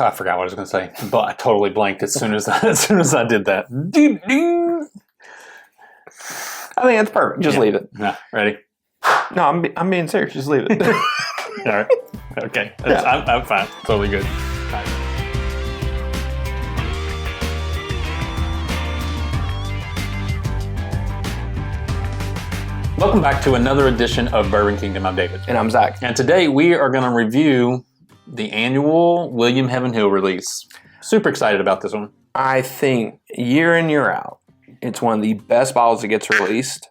I forgot what I was going to say, but I totally blanked as soon as I did that. I think that's perfect. Just leave it. No, ready? No, I'm being serious. Just leave it. All right. Okay. Yeah. I'm fine. Totally good. Welcome back to another edition of Bourbon Kingdom. I'm David. And I'm Zach. And today we are going to review the annual William Heavenhill release. Super excited about this one. I think year in, year out, it's one of the best bottles that gets released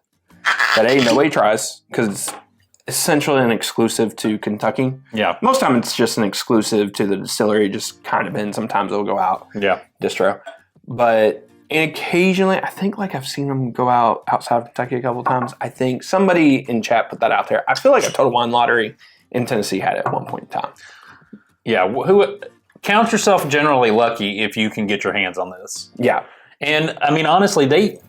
that nobody tries because it's essentially an exclusive to Kentucky. Yeah. Most time it's just an exclusive to the distillery, just kind of in. Sometimes it'll go out. Yeah. Distro. But occasionally, I think like I've seen them go out outside of Kentucky a couple of times. I think somebody in chat put that out there. I feel like a Total Wine Lottery in Tennessee had it at one point in time. Yeah. Count yourself generally lucky if you can get your hands on this. Yeah. And I mean, honestly,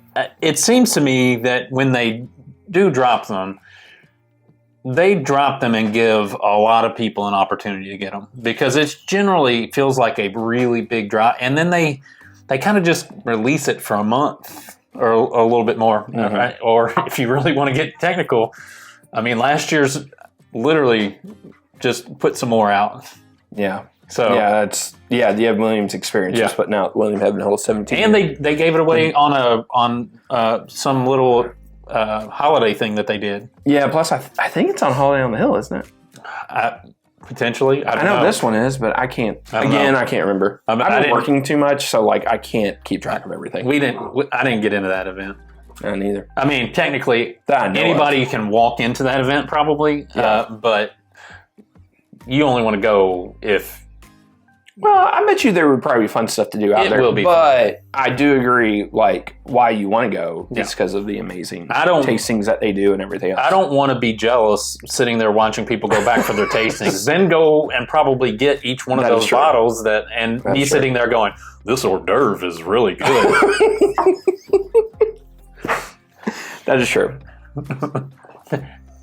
it seems to me that when they do drop them, they drop them and give a lot of people an opportunity to get them because it generally feels like a really big drop. And then they kind of just release it for a month or a little bit more. Mm-hmm. Right? Or if you really want to get technical, I mean, last year's literally just put some more out. Yeah. So yeah, the Evan Williams experience was putting out William Heavenhill 17. And they gave it away on some little holiday thing that they did. Yeah, plus I think it's on Holiday on the Hill, isn't it? Potentially. I know this one is, but I can't. I can't remember. I've been working too much, so like I can't keep track of everything. I didn't get into that event. Neither. I mean, technically, anybody can walk into that event probably, but you only want to go if... Well, I bet you there would probably be fun stuff to do out there. It will be but fun. I do agree, like, why you want to go is because of the amazing tastings that they do and everything else. I don't want to be jealous sitting there watching people go back for their tastings, then go and probably get each one of those bottles and be sitting there going, this hors d'oeuvre is really good. That is true.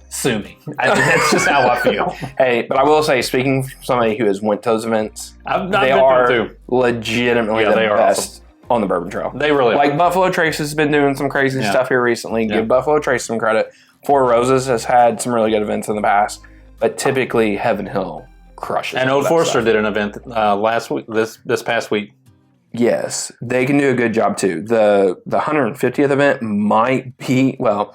Sue me. That's just how I feel. Hey, but I will say, speaking from somebody who has went to those events, they are legitimately the best on the Bourbon Trail. They really are. Buffalo Trace has been doing some crazy stuff here recently. Give Buffalo Trace some credit. Four Roses has had some really good events in the past, but typically Heavenhill crushes. And Old Forester did an event last week, this past week. Yes, they can do a good job too. The 150th event might be, let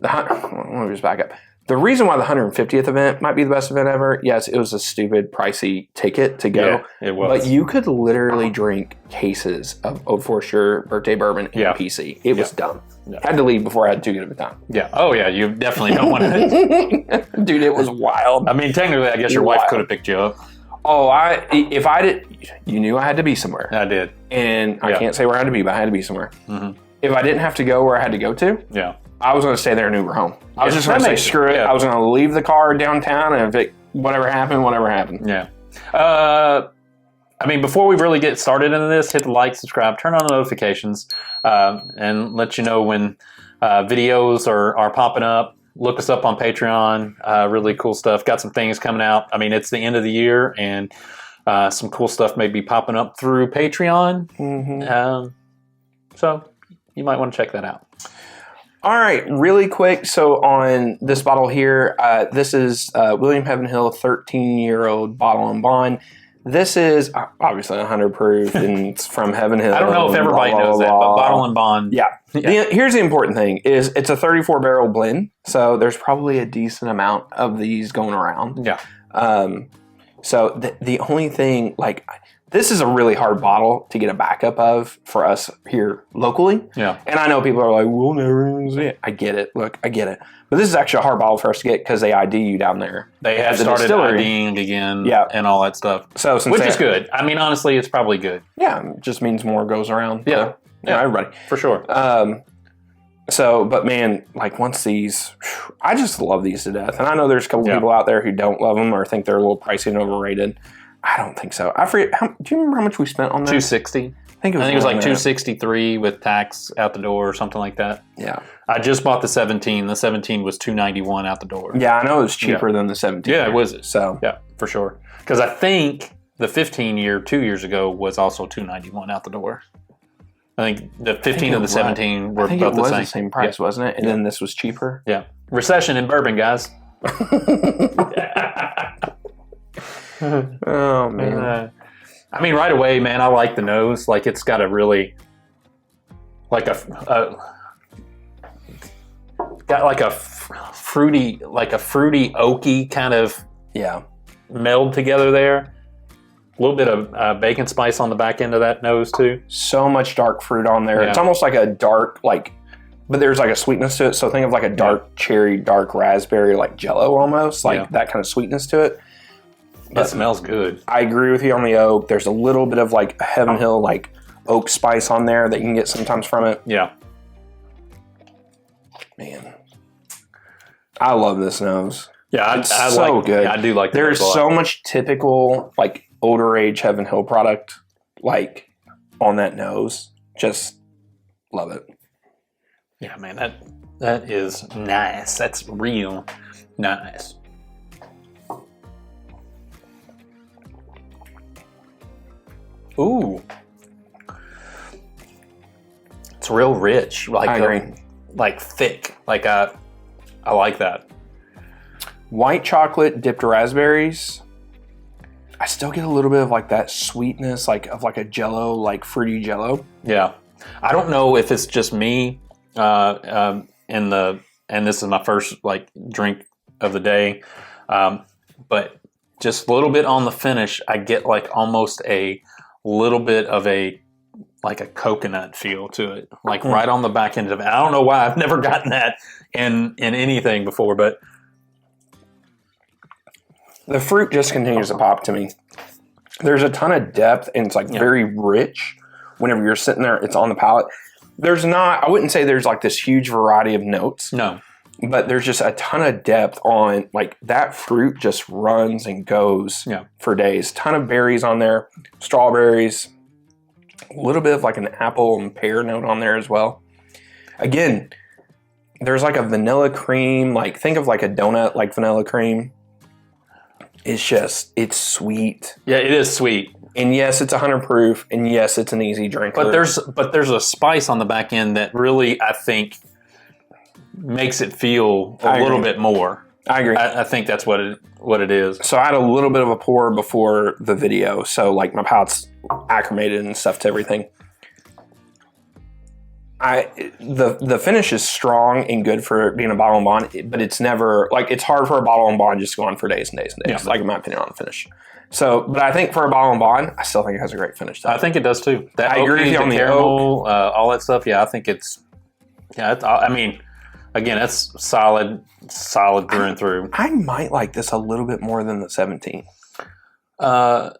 me just back up. The reason why the 150th event might be the best event ever, yes, it was a stupid, pricey ticket to go. Yeah, it was. But you could literally drink cases of Old Forester birthday bourbon in PC. It was dumb. Yeah. Had to leave before I had too good of a time. Yeah. Oh, yeah. You definitely don't want to. Dude, it was wild. I mean, technically, I guess your wife could have picked you up. Oh, if I did, you knew I had to be somewhere. I did. And I can't say where I had to be, but I had to be somewhere. Mm-hmm. If I didn't have to go where I had to go to, I was going to stay there and Uber home. I was just going to say, screw it. I was going to leave the car downtown, and if whatever happened. Yeah. I mean, before we really get started into this, hit the like, subscribe, turn on the notifications, and let you know when videos are popping up. Look us up on Patreon. Really cool stuff. Got some things coming out. I mean, it's the end of the year, and some cool stuff may be popping up through Patreon. Mm-hmm. So you might want to check that out. All right, really quick. So on this bottle here, this is William Heavenhill 13-year-old bottle and bond. This is obviously 100 proof, and it's from Heavenhill. I don't know if everybody knows that, but bottle and bond. Yeah. Here's the important thing: is it's a 34-barrel blend, so there's probably a decent amount of these going around. Yeah. So the only thing, like, this is a really hard bottle to get a backup of for us here locally. Yeah. And I know people are like, we'll never see it. I get it. Look, I get it. But this is actually a hard bottle for us to get because they ID you down there. They have started IDing again and all that stuff. So which is good. I mean, honestly, it's probably good. Yeah. It just means more goes around. Yeah. Everybody. For sure. But man, like once these, I just love these to death. And I know there's a couple people out there who don't love them or think they're a little pricey and overrated. I don't think so. I forget. Do you remember how much we spent on that? $260. I think it was like $263 with tax out the door or something like that. Yeah. I just bought the 17. The 17 was $291 out the door. Yeah, I know it was cheaper than the 17. Yeah, it was. So yeah, for sure. Because I think the 15 year 2 years ago was also $291 out the door. I think the 15 and the 17 were both the same price, wasn't it? And then this was cheaper. Yeah. Recession in bourbon, guys. Oh man. I mean, right away, man, I like the nose. Like, it's got a really, like got like a fruity, oaky kind of meld together there. A little bit of bacon spice on the back end of that nose too. So much dark fruit on there. Yeah. It's almost like a dark, but there's like a sweetness to it. So think of like a dark cherry, dark raspberry, like Jello almost, that kind of sweetness to it. But it smells good. I agree with you on the oak. There's a little bit of like a Heavenhill, like oak spice on there that you can get sometimes from it. Yeah. Man, I love this nose. Yeah, it's so good. I do like. There's so much typical like older age Heavenhill product like on that nose. Just love it. Yeah, man, that is nice. That's real nice. Ooh, it's real rich. Like, I agree. Like thick. Like I like that. White chocolate dipped raspberries. I still get a little bit of like that sweetness, like of like a Jello, like fruity Jello. Yeah, I don't know if it's just me. And this is my first like drink of the day, but just a little bit on the finish, I get like almost a little bit of a coconut feel to it, like right on the back end of it. I don't know why I've never gotten that in anything before, but the fruit just continues to pop to me. There's a ton of depth and it's like very rich. Whenever you're sitting there, it's on the palate. I wouldn't say there's like this huge variety of notes. No. But there's just a ton of depth on, like, that fruit just runs and goes for days. Ton of berries on there, strawberries, a little bit of like an apple and pear note on there as well. Again, there's like a vanilla cream, like think of like a donut, like vanilla cream. It's sweet. Yeah, it is sweet. And yes, it's 100 proof, and yes, it's an easy drink. But there's a spice on the back end that really, I think, makes it feel a little bit more. I agree. I think that's what it is. So I had a little bit of a pour before the video, so like my palate's acclimated and stuff to everything. The finish is strong and good for being a bottle and bond, but it's never like it's hard for a bottle and bond just to go on for days and days and days. Like in my opinion on the finish. So, but I think for a bottle and bond, I still think it has a great finish. I think it does too. That I agree with you on the caramel, all that stuff. Yeah, I think it's. Yeah, I mean, again, that's solid through and through. I might like this a little bit more than the 17. I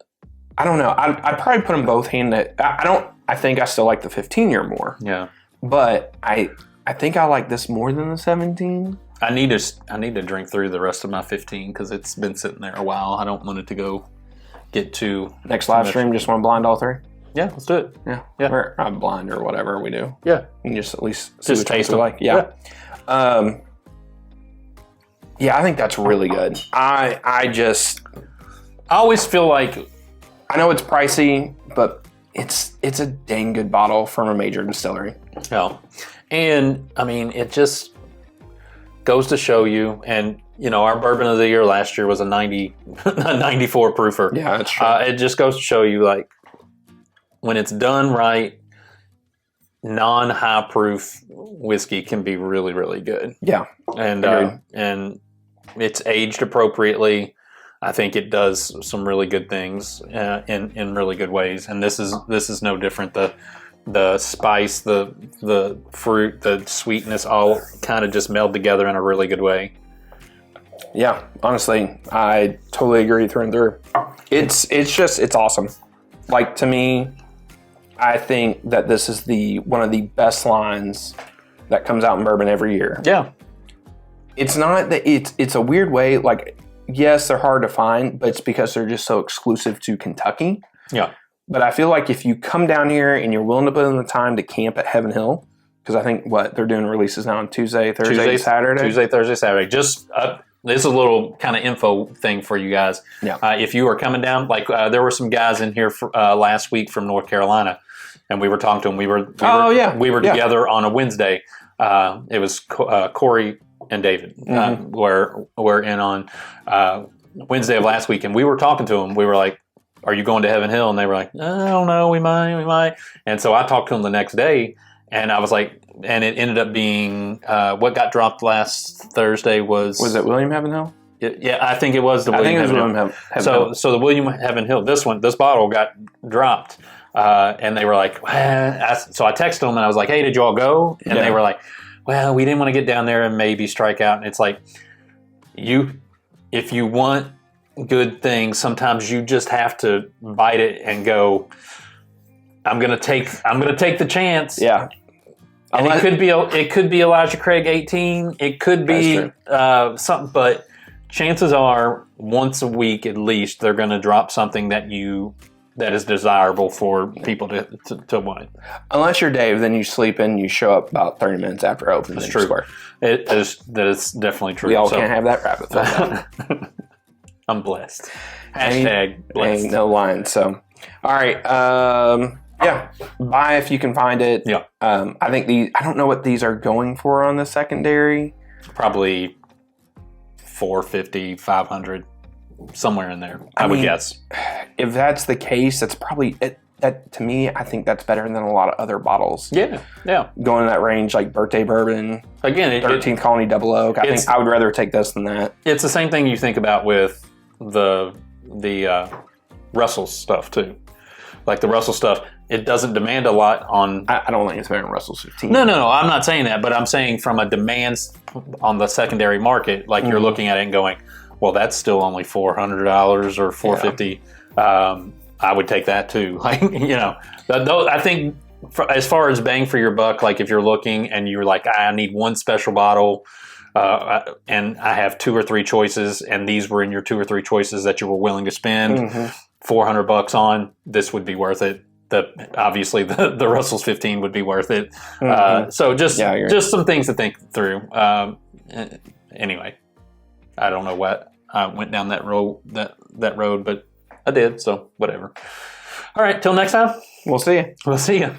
don't know. I'd probably put them both hand. I think I still like the 15-year more. Yeah. But I think I like this more than the 17. I need to drink through the rest of my 15 because it's been sitting there a while. I don't want it to get too next live stream. Just want to blind all three. Yeah, let's do it. Yeah. Or I'm blind or whatever we do. Yeah, you can just at least just taste it. Like. Yeah. Yeah, I think that's really good. I always feel like I know it's pricey, but it's a dang good bottle from a major distillery. Yeah, and I mean it just goes to show you, and you know our bourbon of the year last year was a 94 proofer. Yeah, that's true. It just goes to show you like when it's done right, non-high proof whiskey can be really, really good. Yeah, and it's aged appropriately. I think it does some really good things in really good ways, and this is no different. The spice, the fruit, the sweetness, all kind of just meld together in a really good way. Yeah, honestly, I totally agree through and through. It's awesome. Like to me, I think that this is one of the best lines that comes out in bourbon every year. Yeah, it's not that it's a weird way. Like, yes, they're hard to find, but it's because they're just so exclusive to Kentucky. Yeah. But I feel like if you come down here and you're willing to put in the time to camp at Heavenhill, because I think they're doing releases now on Tuesday, Thursday, Saturday. Tuesday, Thursday, Saturday. Just this is a little kind of info thing for you guys. Yeah. If you are coming down, like there were some guys in here last week from North Carolina, and we were talking to them. We were together on a Wednesday. It was Corey and David were in on Wednesday of last week, and we were talking to them. We were like, "Are you going to Heavenhill?" And they were like, "I don't know. We might." And so I talked to them the next day, and I was like. And it ended up being what got dropped last Thursday was it William Heavenhill? Yeah, I think it was the William Heavenhill. So the William Heavenhill, this bottle got dropped, and they were like, so I texted them and I was like, hey, did you all go? And they were like, well, we didn't want to get down there and maybe strike out. And it's like, if you want good things, sometimes you just have to bite it and go, I'm gonna take the chance. Yeah. And it could be Elijah Craig 18. It could be something, but chances are once a week at least they're going to drop something that is desirable for people to want. Unless you're Dave, then you sleep in. You show up about 30 minutes after opening. That's true. That is definitely true. We all can't have that rabbit foot. I'm blessed. Hashtag blessed. Ain't no line. So, all right. Yeah, buy if you can find it. Yeah. I think I don't know what these are going for on the secondary. Probably $450, $500, somewhere in there. I would guess. If that's the case, that's probably it. That to me, I think that's better than a lot of other bottles. Yeah. Going in that range, like Birthday Bourbon. Again, 13th Colony Double Oak. I think I would rather take this than that. It's the same thing you think about with the Russell stuff too. Like the Russell stuff, it doesn't demand a lot on... I don't think it's better than Russell's 15. No, I'm not saying that, but I'm saying from a demand on the secondary market, like you're looking at it and going, well, that's still only $400 or $450. Yeah. I would take that too. Like, I think as far as bang for your buck, like if you're looking and you're like, I need one special bottle and I have 2 or 3 choices and these were in your 2 or 3 choices that you were willing to spend $400 on, this would be worth it. Obviously the Russell's 15 would be worth it. So just some things to think through. Anyway, I don't know what I went down that road, but I did. So whatever. All right. Till next time. We'll see you.